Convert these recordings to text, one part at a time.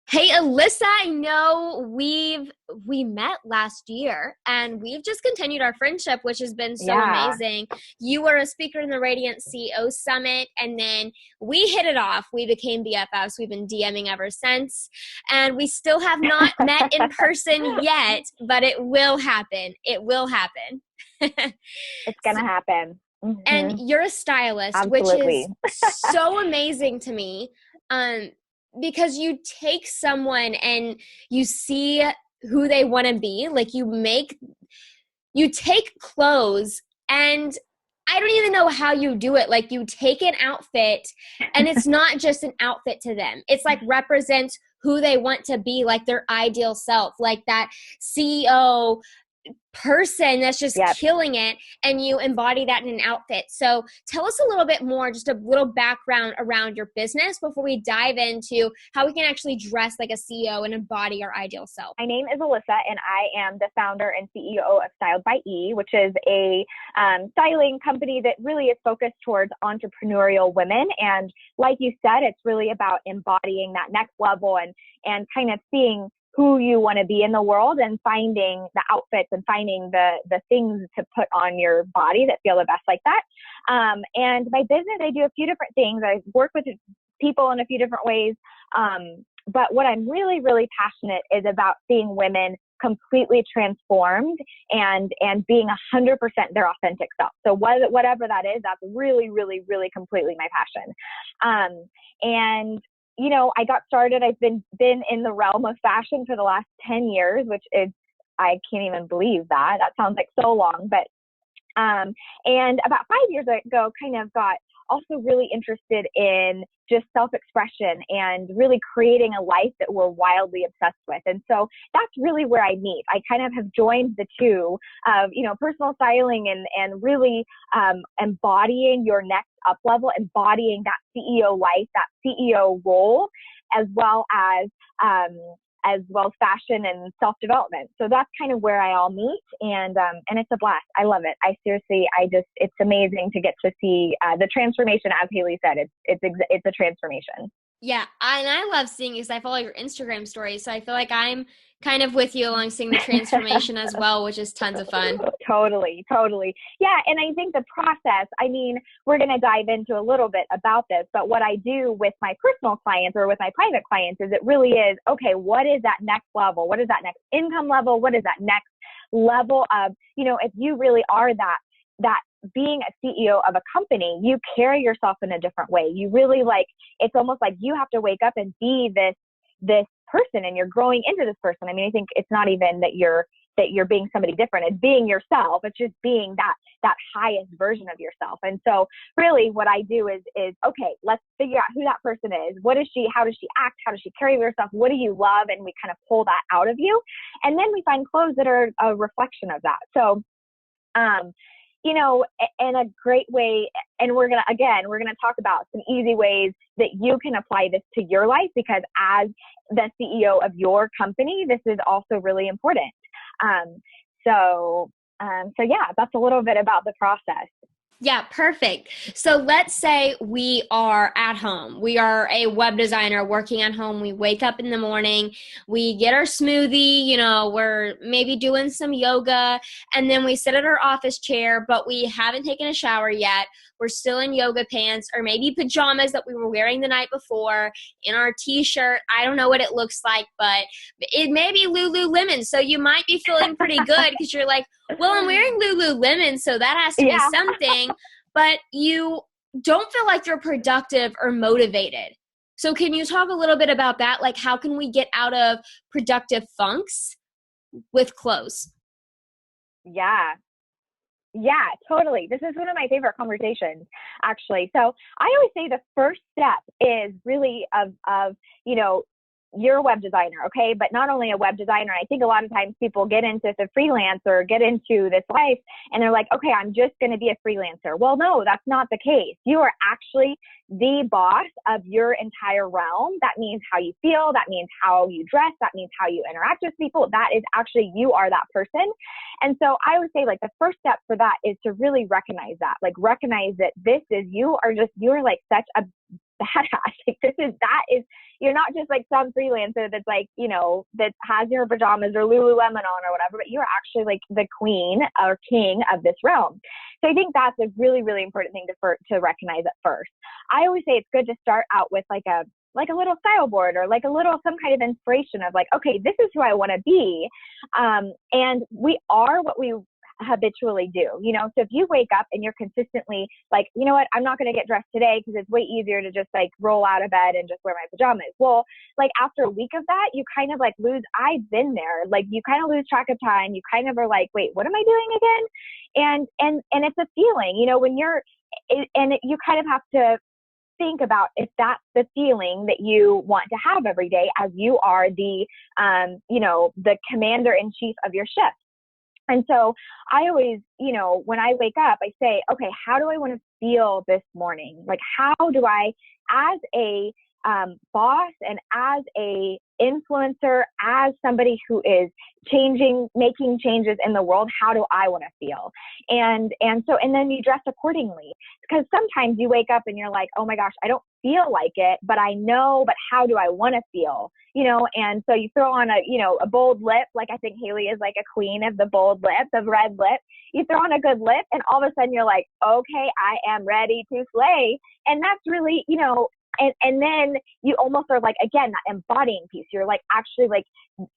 Hey, Elissa, I know we met last year and we've just continued our friendship, which has been so Yeah. amazing. You were a speaker in the Radiant CEO Summit, and then we hit it off. We became BFFs. We've been DMing ever since, and we still have not met in person yet, but it will happen. It will happen. It's gonna happen. And you're a stylist, which Absolutely. is so amazing to me, um, because you take someone and you see who they want to be. Like you take clothes, and I don't even know how you do it. Like, you take an outfit and it's not just an outfit to them. It's like represents who they want to be, like their ideal self, like that CEO person that's just Yep. killing it, and you embody that in an outfit. So tell us a little bit more, just a little background around your business before we dive into how we can actually dress like a CEO and embody our ideal self. My name is Elissa, and I am the founder and CEO of Styled by E, which is a styling company that really is focused towards entrepreneurial women. And like you said, it's really about embodying that next level and kind of seeing who you want to be in the world and finding the outfits and finding the things to put on your body that feel the best like that. And my business, I do a few different things. I work with people in a few different ways. But what I'm really, really passionate is about seeing women completely transformed and being 100% their authentic self. So whatever that is, that's really, really, really completely my passion. And you know, I got started. I've been in the realm of fashion for the last 10 years, which is, I can't even believe that. That sounds like so long. But and about 5 years ago, kind of got also really interested in just self-expression and really creating a life that we're wildly obsessed with. And so that's really where I meet. I kind of have joined the two of, you know, personal styling and really embodying your next up level, embodying that CEO life, that CEO role, as well as fashion and self-development. So that's kind of where I all meet, and it's a blast. I love it. I seriously, it's amazing to get to see the transformation. As Haley said, it's a transformation. Yeah, and I love seeing you because I follow your Instagram stories, so I feel like I'm kind of with you along seeing the transformation as well, which is tons of fun. Totally, totally. Yeah, and I think the process, I mean, we're going to dive into a little bit about this, but what I do with my personal clients or with my private clients is it really is, okay, what is that next level? What is that next income level? What is that next level of, you know, if you really are that being a CEO of a company, you carry yourself in a different way. You really it's almost like you have to wake up and be this person, and you're growing into this person. I mean, I think it's not even that you're being somebody different. It's being yourself. It's just being that highest version of yourself. And so really what I do is, okay, let's figure out who that person is. What is she? How does she act? How does she carry herself? What do you love? And we kind of pull that out of you. And then we find clothes that are a reflection of that. So, you know, in a great way, and we're going to talk about some easy ways that you can apply this to your life, because as the CEO of your company, this is also really important. So yeah, that's a little bit about the process. Yeah, perfect. So let's say we are at home. We are a web designer working at home. We wake up in the morning, we get our smoothie, you know, we're maybe doing some yoga, and then we sit at our office chair, but we haven't taken a shower yet. We're still in yoga pants or maybe pajamas that we were wearing the night before, in our t-shirt. I don't know what it looks like, but it may be Lululemon. So you might be feeling pretty good because you're like, well, I'm wearing Lululemon, so that has to be Yeah. something, but you don't feel like you're productive or motivated. So can you talk a little bit about that? Like, how can we get out of productive funks with clothes? Yeah. Yeah, totally. This is one of my favorite conversations, actually. So I always say the first step is really of, you know, you're a web designer, okay? But not only a web designer, I think a lot of times people get into the freelance or get into this life and they're like, okay, I'm just going to be a freelancer. Well, no, that's not the case. You are actually the boss of your entire realm. That means how you feel. That means how you dress. That means how you interact with people. That is actually, you are that person. And so I would say like the first step for that is to really recognize that, like recognize that this is, you're like such a badass. Like that is, you're not just like some freelancer that's like, that has your pajamas or Lululemon on or whatever, but you're actually like the queen or king of this realm. So I think that's a really, really important thing to recognize at first. I always say it's good to start out with like a little style board or like some kind of inspiration of like, okay, this is who I want to be. And we are what we habitually do, so if you wake up and you're consistently like, you know what, I'm not going to get dressed today because it's way easier to just like roll out of bed and just wear my pajamas. Well, like after a week of that, you kind of like I've been there, like you kind of lose track of time. You kind of are like, wait, what am I doing again? And it's a feeling, when you kind of have to think about if that's the feeling that you want to have every day, as you are the commander in chief of your ship. And so I always, when I wake up, I say, okay, how do I want to feel this morning? Like, how do I, as a boss and as a influencer, as somebody who is making changes in the world, how do I want to feel? And then you dress accordingly, because sometimes you wake up and you're like, oh my gosh, I don't feel like it, but I know, but how do I want to feel? And so you throw on a bold lip. Like I think Haley is like a queen of the bold lip, the red lip. You throw on a good lip and all of a sudden you're like, okay, I am ready to slay. And that's really, and then you almost are like, again, that embodying piece. You're like actually like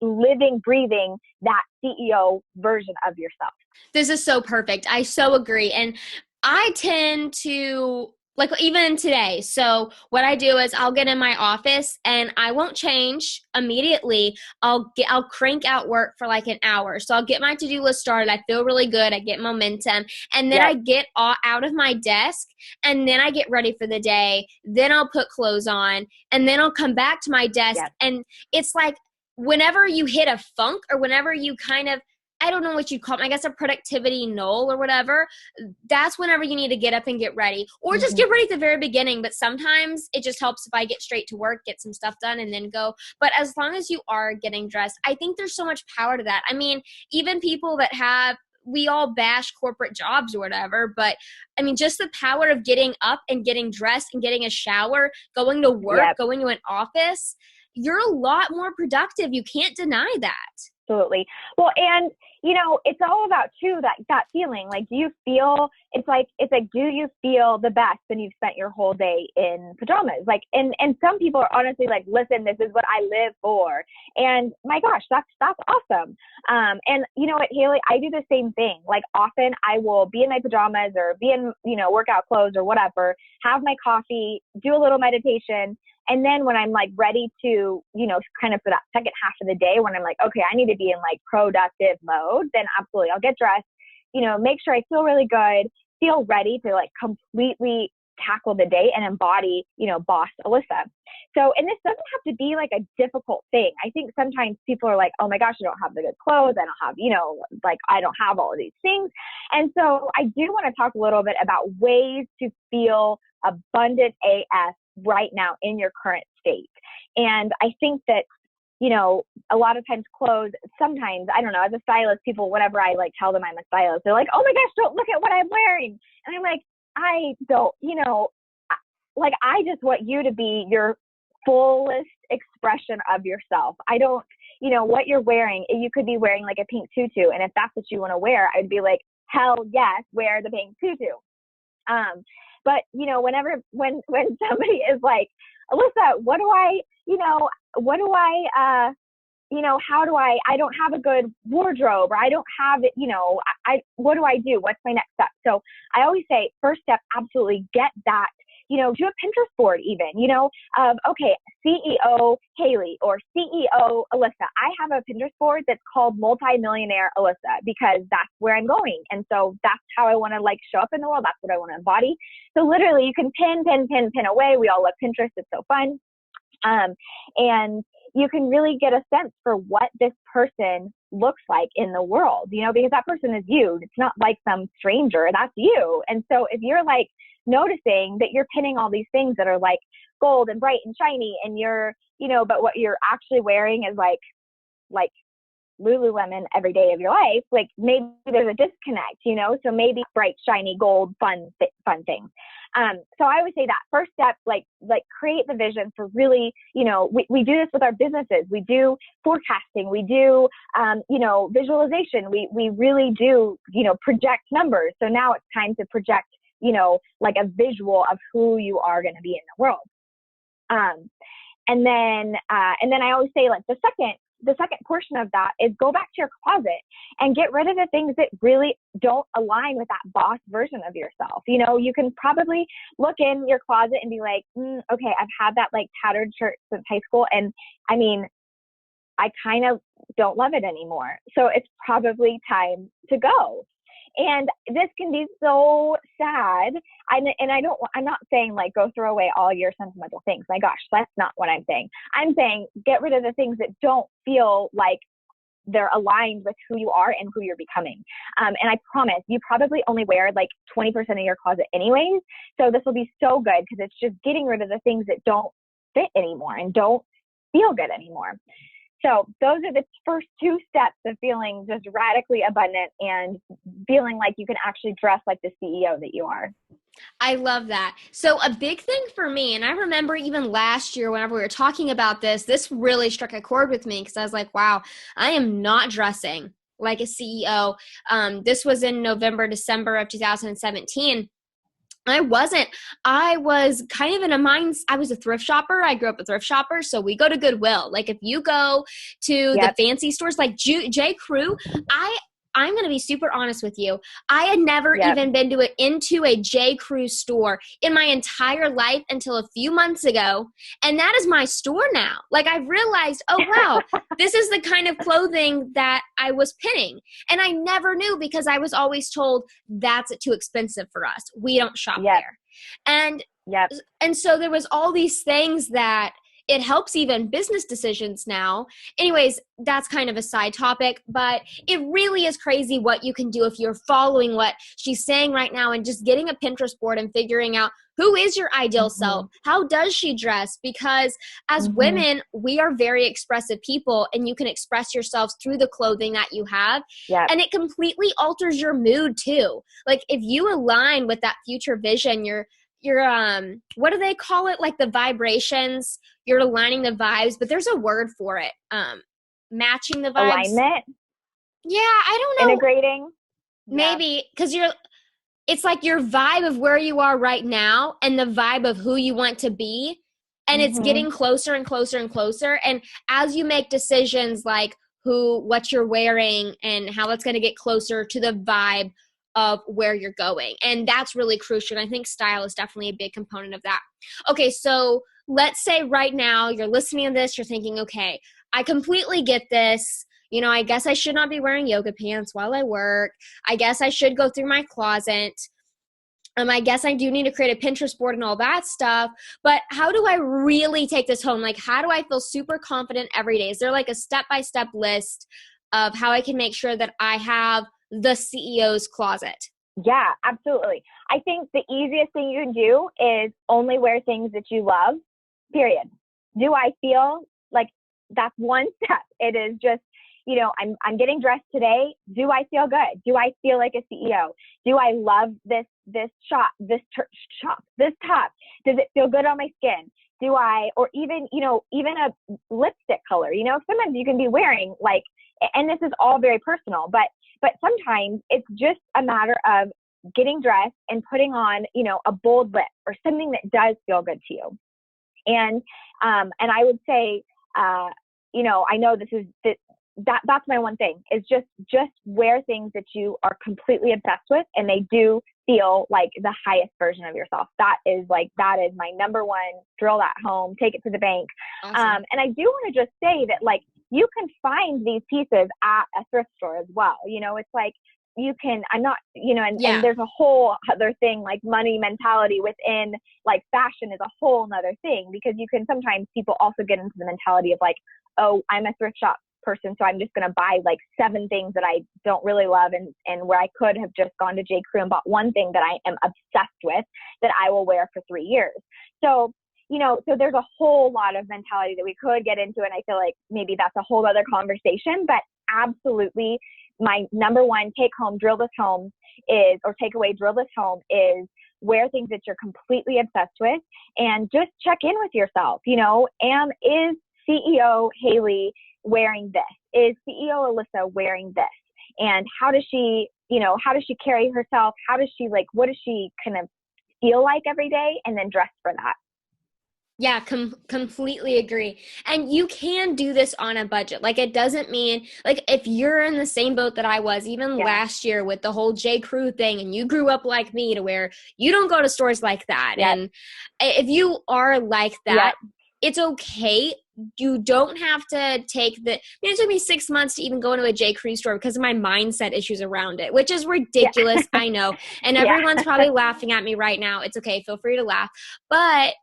living, breathing that CEO version of yourself. This is so perfect. I so agree. And I tend to, like, even today. So what I do is I'll get in my office and I won't change immediately. I'll crank out work for like an hour. So I'll get my to-do list started. I feel really good. I get momentum. And then I get out of my desk and then I get ready for the day. Then I'll put clothes on and then I'll come back to my desk. Yep. And it's like whenever you hit a funk or whenever you kind of, I don't know what you call it, I guess a productivity null or whatever, that's whenever you need to get up and get ready. Or just get ready at the very beginning. But sometimes it just helps if I get straight to work, get some stuff done, and then go. But as long as you are getting dressed, I think there's so much power to that. I mean, even people that we all bash corporate jobs or whatever, but I mean, just the power of getting up and getting dressed and getting a shower, going to work, going to an office, you're a lot more productive. You can't deny that. Absolutely. Well, and it's all about too, that feeling. Like, do you feel, it's like, do you feel the best when you've spent your whole day in pajamas? Like, and some people are honestly like, listen, this is what I live for. And my gosh, that's awesome. And you know what, Haley, I do the same thing. Like often I will be in my pajamas or be in, workout clothes or whatever, have my coffee, do a little meditation. And then when I'm like ready to, kind of for that second half of the day, when I'm like, okay, I need to be in like productive mode, then absolutely I'll get dressed, make sure I feel really good, feel ready to like completely tackle the day and embody, boss Elissa. So, and this doesn't have to be like a difficult thing. I think sometimes people are like, oh my gosh, I don't have the good clothes. I don't have, like I don't have all of these things. And so I do want to talk a little bit about ways to feel abundant AF right now in your current state. And I think that, a lot of times clothes, sometimes, I don't know, as a stylist, people, whenever I like tell them I'm a stylist, they're like, oh my gosh, don't look at what I'm wearing. And I'm like, I don't, like, I just want you to be your fullest expression of yourself. I don't, what you're wearing, you could be wearing like a pink tutu. And if that's what you want to wear, I'd be like, hell yes, wear the pink tutu. But, when somebody is like, Elissa, I don't have a good wardrobe, or I don't have it, what do I do? What's my next step? So I always say, first step, absolutely get that, do a Pinterest board even, of, okay, CEO Haley or CEO Elissa. I have a Pinterest board that's called Multi-Millionaire Elissa because that's where I'm going. And so that's how I want to like show up in the world. That's what I want to embody. So literally you can pin away. We all love Pinterest. It's so fun. And you can really get a sense for what this person looks like in the world, because that person is you. It's not like some stranger. That's you. And so if you're like noticing that you're pinning all these things that are like gold and bright and shiny and you're, but what you're actually wearing is like Lululemon every day of your life, like maybe there's a disconnect, you know, so maybe bright, shiny, gold, fun things. So I would say that first step, like create the vision for really, you know, we do this with our businesses. We do forecasting. We do, you know, visualization. We really do, you know, project numbers. So now it's time to project, you know, like a visual of who you are going to be in the world. And then I always say, like, the second portion of that is go back to your closet and get rid of the things that really don't align with that boss version of yourself. You know, you can probably look in your closet and be like, okay, I've had that like tattered shirt since high school. And I mean, I kind of don't love it anymore. So it's probably time to go. And this can be so sad. I'm not saying like go throw away all your sentimental things. My gosh, that's not what I'm saying. I'm saying get rid of the things that don't feel like they're aligned with who you are and who you're becoming. And I promise you probably only wear like 20% of your closet anyways. So this will be so good because it's just getting rid of the things that don't fit anymore and don't feel good anymore. So those are the first two steps of feeling just radically abundant and feeling like you can actually dress like the CEO that you are. I love that. So a big thing for me, and I remember even last year whenever we were talking about this really struck a chord with me because I was like, wow, I am not dressing like a CEO. This was in November, December of 2017. I was kind of in I was a thrift shopper. I grew up a thrift shopper. So we go to Goodwill. Like if you go to the fancy stores like J. Crew, I'm going to be super honest with you. I had never even been into a J. Crew store in my entire life until a few months ago. And that is my store now. Like I've realized, oh, wow, this is the kind of clothing that I was pinning. And I never knew because I was always told that's too expensive for us. We don't shop there. And so there was all these things that it helps even business decisions now. Anyways, that's kind of a side topic, but it really is crazy what you can do if you're following what she's saying right now and just getting a Pinterest board and figuring out who is your ideal self? How does she dress? Because as women, we are very expressive people and you can express yourselves through the clothing that you have. And it completely alters your mood too. Like if you align with that future vision, your what do they call it? Like the vibrations, you're aligning the vibes, but there's a word for it. Matching the vibes. Alignment. Yeah, I don't know. Integrating. Maybe because it's like your vibe of where you are right now and the vibe of who you want to be. And it's getting closer and closer and closer. And as you make decisions like what you're wearing and how it's going to get closer to the vibe of where you're going. And that's really crucial. And I think style is definitely a big component of that. Okay, so let's say right now you're listening to this, you're thinking, okay, I completely get this. You know, I guess I should not be wearing yoga pants while I work. I guess I should go through my closet. I guess I do need to create a Pinterest board and all that stuff. But how do I really take this home? Like, how do I feel super confident every day? Is there like a step-by-step list of how I can make sure that I have the CEO's closet? Yeah, absolutely. I think the easiest thing you can do is only wear things that you love, period. Do I feel like that's one step? It is just, you know, I'm getting dressed today. Do I feel good? Do I feel like a CEO? Do I love this top? Does it feel good on my skin? Do I, or even, you know, even a lipstick color, you know, sometimes you can be wearing like, and this is all very personal, but sometimes it's just a matter of getting dressed and putting on, you know, a bold lip or something that does feel good to you. And I would say, you know, I know that's my one thing is just wear things that you are completely obsessed with and they do feel like the highest version of yourself. That is my number one. Drill that home, take it to the bank. Awesome. And I do want to just say that like you can find these pieces at a thrift store as well. You know, it's like you can, I'm not, you know, and there's a whole other thing like money mentality within like fashion is a whole nother thing because you can sometimes people also get into the mentality of like, oh, I'm a thrift shop person, so I'm just going to buy like 7 things that I don't really love and where I could have just gone to J. Crew and bought one thing that I am obsessed with that I will wear for 3 years. So, you know, so there's a whole lot of mentality that we could get into, and I feel like maybe that's a whole other conversation, but absolutely, my number one drill this home is wear things that you're completely obsessed with, and just check in with yourself. Is CEO Haley wearing this? Is CEO Elissa wearing this? And how does she carry herself? What does she kind of feel like every day? And then dress for that. Yeah, completely agree. And you can do this on a budget. Like, it doesn't mean, like, if you're in the same boat that I was, even last year with the whole J. Crew thing, and you grew up like me to where you don't go to stores like that. Yep. And if you are like that, it's okay. You don't have to take it took me 6 months to even go into a J. Crew store because of my mindset issues around it, which is ridiculous. I know. And everyone's probably laughing at me right now. It's okay. Feel free to laugh. But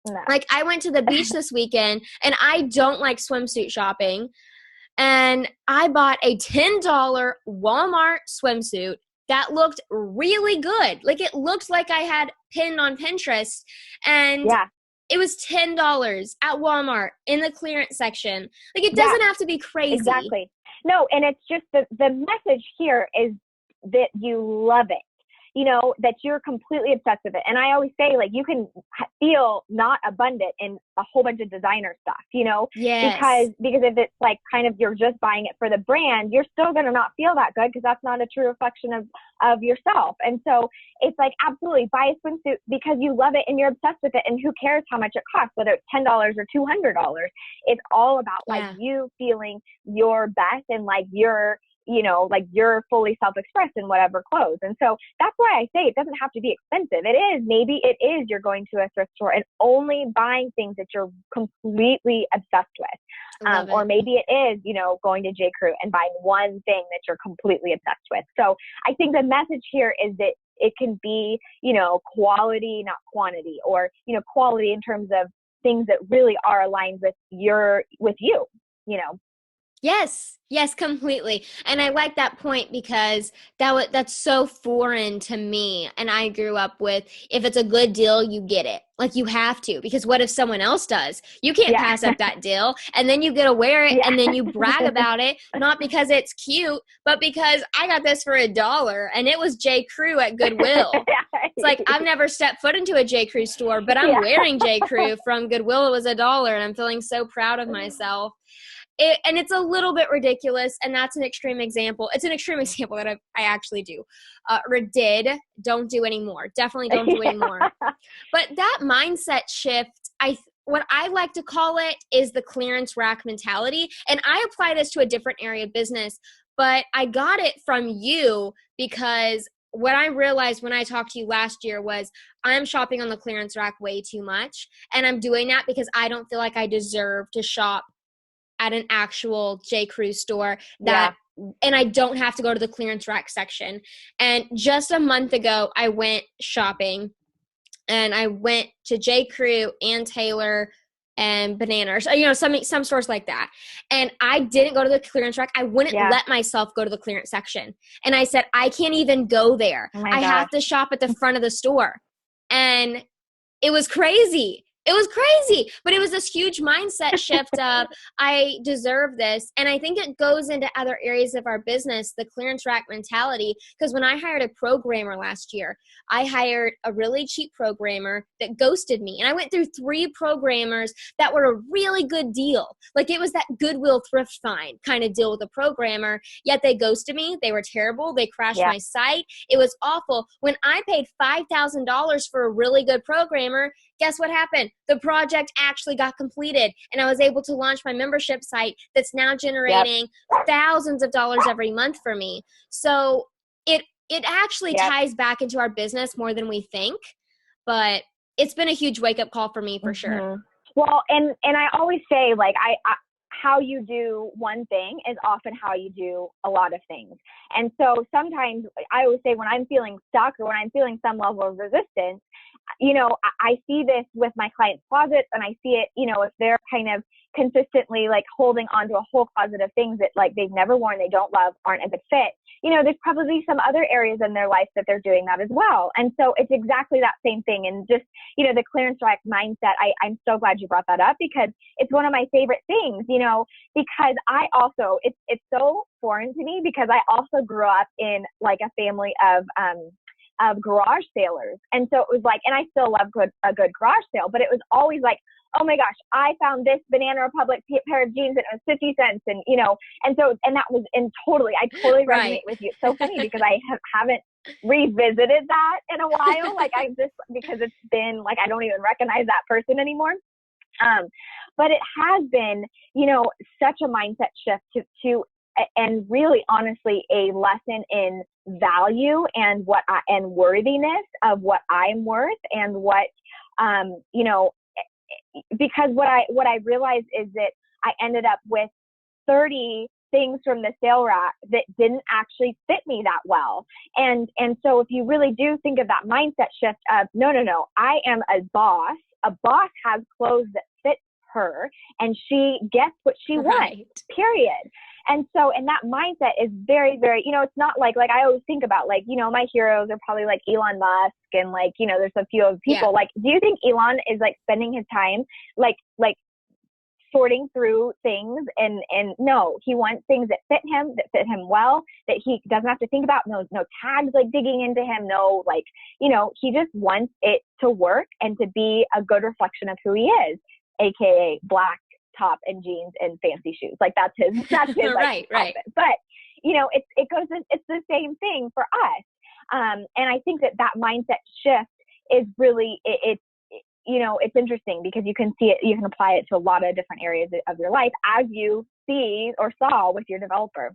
no. Like, I went to the beach this weekend, and I don't like swimsuit shopping. And I bought a $10 Walmart swimsuit that looked really good. Like, it looked like I had pinned on Pinterest. And it was $10 at Walmart in the clearance section. Like, it doesn't have to be crazy. Exactly. No, and it's just the message here is that you love it. That you're completely obsessed with it. And I always say, like, you can feel not abundant in a whole bunch of designer stuff, Yes. Because if it's like kind of, you're just buying it for the brand, you're still going to not feel that good because that's not a true reflection of yourself. And so it's like, absolutely buy a swimsuit because you love it and you're obsessed with it. And who cares how much it costs, whether it's $10 or $200. It's all about like you feeling your best and like you're fully self-expressed in whatever clothes. And so that's why I say it doesn't have to be expensive. Maybe it is you're going to a thrift store and only buying things that you're completely obsessed with. Or maybe it is, going to J. Crew and buying one thing that you're completely obsessed with. So I think the message here is that it can be, quality, not quantity, or, quality in terms of things that really are aligned with you. Yes, completely. And I like that point because that's so foreign to me. And I grew up with, if it's a good deal, you get it. Like, you have to, because what if someone else does? You can't pass up that deal. And then you get to wear it and then you brag about it, not because it's cute, but because I got this for $1 and it was J. Crew at Goodwill. It's like, I've never stepped foot into a J. Crew store, but I'm wearing J. Crew from Goodwill. It was $1 and I'm feeling so proud of myself. And it's a little bit ridiculous, and that's an extreme example. It's an extreme example that I actually do. Or did. Don't do anymore. Definitely don't do anymore. But that mindset shift, what I like to call it is the clearance rack mentality. And I apply this to a different area of business, but I got it from you because what I realized when I talked to you last year was I'm shopping on the clearance rack way too much. And I'm doing that because I don't feel like I deserve to shop at an actual J. Crew store and I don't have to go to the clearance rack section. And just a month ago, I went shopping and I went to J. Crew and Taylor and Banana, or some stores like that. And I didn't go to the clearance rack. I wouldn't let myself go to the clearance section. And I said, I can't even go there. I have to shop at the front of the store. And it was crazy. It was crazy, but it was this huge mindset shift of I deserve this. And I think it goes into other areas of our business, the clearance rack mentality, because when I hired a programmer last year, I hired a really cheap programmer that ghosted me. And I went through 3 programmers that were a really good deal. Like, it was that Goodwill thrift find kind of deal with a programmer, yet they ghosted me. They were terrible. They crashed my site. It was awful. When I paid $5,000 for a really good programmer, guess what happened? The project actually got completed, and I was able to launch my membership site that's now generating thousands of dollars every month for me. So it actually ties back into our business more than we think, but it's been a huge wake-up call for me for sure. Well, and I always say, like, I how you do one thing is often how you do a lot of things. And so sometimes I always say when I'm feeling stuck or when I'm feeling some level of resistance, I see this with my clients' closets, and I see it, if they're kind of, consistently like holding onto a whole closet of things that like they've never worn, they don't love, aren't a good fit, you know, there's probably some other areas in their life that they're doing that as well. And so it's exactly that same thing. And just, you know, the clearance rack mindset, I'm so glad you brought that up, because it's one of my favorite things, you know, because I also, it's so foreign to me because I also grew up in like a family of garage sailors. And so it was like, and I still love a good garage sale, but it was always like, oh my gosh, I found this Banana Republic pair of jeans and it was 50 cents. And, you know, and so, and that was I totally resonate with you. It's so funny because I haven't revisited that in a while. Like because it's been like, I don't even recognize that person anymore. But it has been, you know, such a mindset shift to and really honestly a lesson in value and and worthiness of what I'm worth and what, you know, because what I realized is that I ended up with 30 things from the sale rack that didn't actually fit me that well. And so if you really do think of that mindset shift of, no, I am a boss. A boss has clothes that fit her and she gets what she wants, period. And so, and that mindset is very, very, you know, it's not like I always think about like, you know, my heroes are probably like Elon Musk and like, you know, there's a few of people like, do you think Elon is like spending his time like sorting through things and no, he wants things that fit him well, that he doesn't have to think about, no tags like digging into him, no, like, you know, he just wants it to work and to be a good reflection of who he is, AKA black top and jeans and fancy shoes. Like that's his like, right. But you know, it's the same thing for us. And I think that mindset shift is really, it's, you know, it's interesting because you can see it, you can apply it to a lot of different areas of your life as you see or saw with your developer.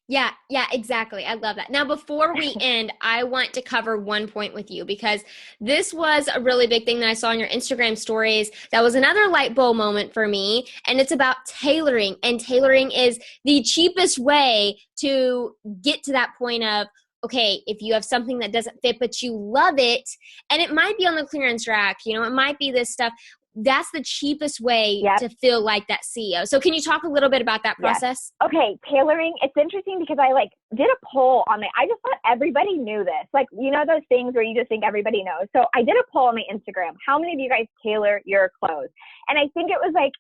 Yeah, exactly. I love that. Now, before we end, I want to cover one point with you because this was a really big thing that I saw on your Instagram stories. That was another light bulb moment for me, and it's about tailoring. And tailoring is the cheapest way to get to that point of, okay, if you have something that doesn't fit, but you love it, and it might be on the clearance rack, you know, it might be this stuff. That's the cheapest way to feel like that CEO. So can you talk a little bit about that process? Yes. Okay. Tailoring. It's interesting because I like did a poll on I just thought everybody knew this. Like, you know, those things where you just think everybody knows. So I did a poll on my Instagram. How many of you guys tailor your clothes? And I think it was like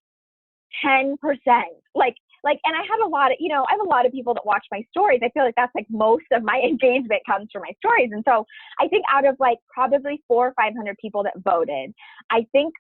10%. And I have a lot of, you know, I have a lot of people that watch my stories. I feel like that's like most of my engagement comes from my stories. And so I think out of like probably 400 or 500 people that voted, I think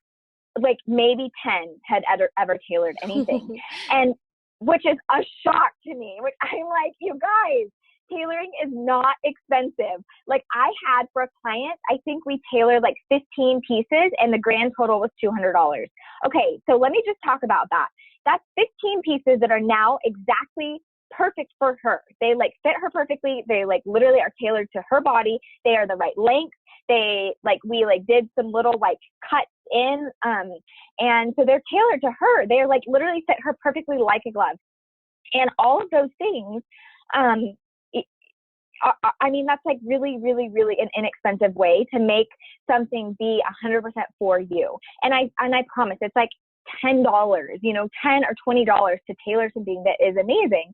like maybe 10 had ever tailored anything. And which is a shock to me, which I'm like, you guys, tailoring is not expensive. Like I had for a client, I think we tailored like 15 pieces and the grand total was $200. Okay. So let me just talk about that. That's 15 pieces that are now exactly perfect for her. They like fit her perfectly. They like literally are tailored to her body. They are the right length. They like, we like did some little like cuts in, and so they're tailored to her. They're like literally fit her perfectly like a glove. And all of those things, I mean, that's like really, really, really an inexpensive way to make something be 100% for you. And I promise it's like $10, you know, $10 or $20 to tailor something that is amazing.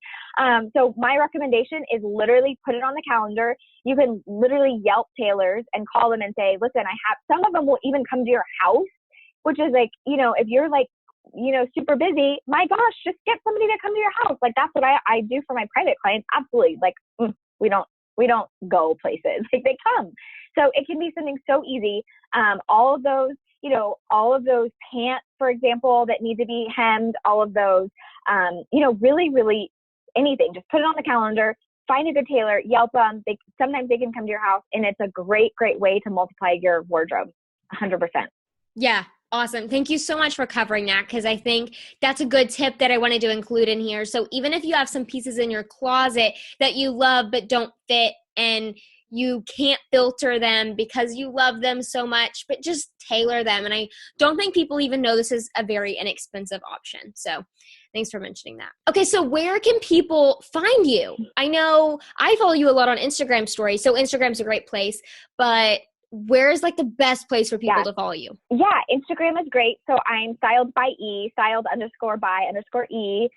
So my recommendation is literally put it on the calendar. You can literally Yelp tailors and call them and say, listen, some of them will even come to your house, which is like, you know, if you're like, you know, super busy, my gosh, just get somebody to come to your house. Like that's what I do for my private clients. Absolutely. Like we don't go places, like they come. So it can be something so easy. All of those, you know, all of those pants, for example, that need to be hemmed, all of those, you know, really, really anything, just put it on the calendar, find a good tailor, Yelp them. Sometimes they can come to your house and it's a great, great way to multiply your wardrobe 100%. Yeah. Awesome. Thank you so much for covering that because I think that's a good tip that I wanted to include in here. So even if you have some pieces in your closet that you love but don't fit and you can't filter them because you love them so much, but just tailor them. And I don't think people even know this is a very inexpensive option. So thanks for mentioning that. Okay, so where can people find you? I know I follow you a lot on Instagram stories, so Instagram's a great place, but where is like the best place for people to follow you? Yeah, Instagram is great. So I'm styled by E, styled _ by _ E,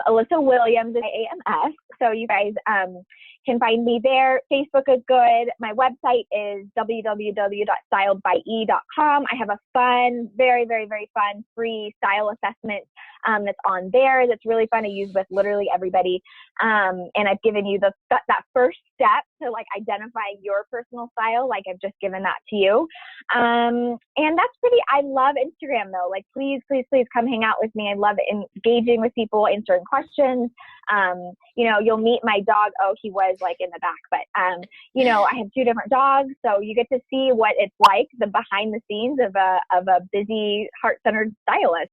Elissa Williams and I. So you guys can find me there. Facebook is good. My website is www.styledbye.com. I have a fun, very, very, very fun free style assessment that's on there. That's really fun to use with literally everybody. And I've given you that first step to like identify your personal style. Like I've just given that to you. And that's I love Instagram though. Like please, please, please come hang out with me. I love engaging with people, answering questions. You'll meet my dog. Oh, he was like in the back, but I have 2 different dogs. So you get to see what it's like, the behind the scenes of a busy, heart-centered stylist.